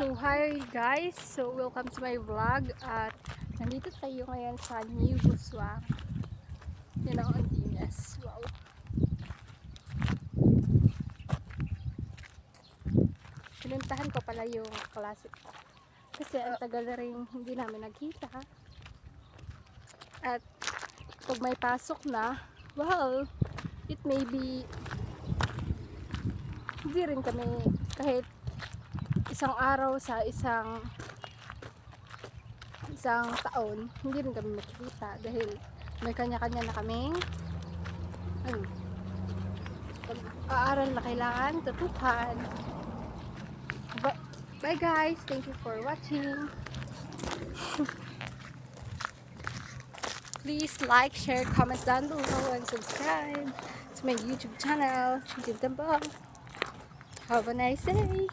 So hi guys, so welcome to my vlog at nandito tayo ngayon sa New Buswang, yun ang Andinas. Wow, pinuntahan ko pala yung klase ko kasi ang tagal na rin hindi namin nagkita at pag may pasok na, well, it may be hindi rin kami kahit isang araw sa isang taon, hindi rin kami makikita dahil may kanya-kanya na kaming pag-aaral na kailangan tutukan. Bye guys, thank you for watching. Please like, share, comment down below and subscribe to my YouTube channel. Have a nice day.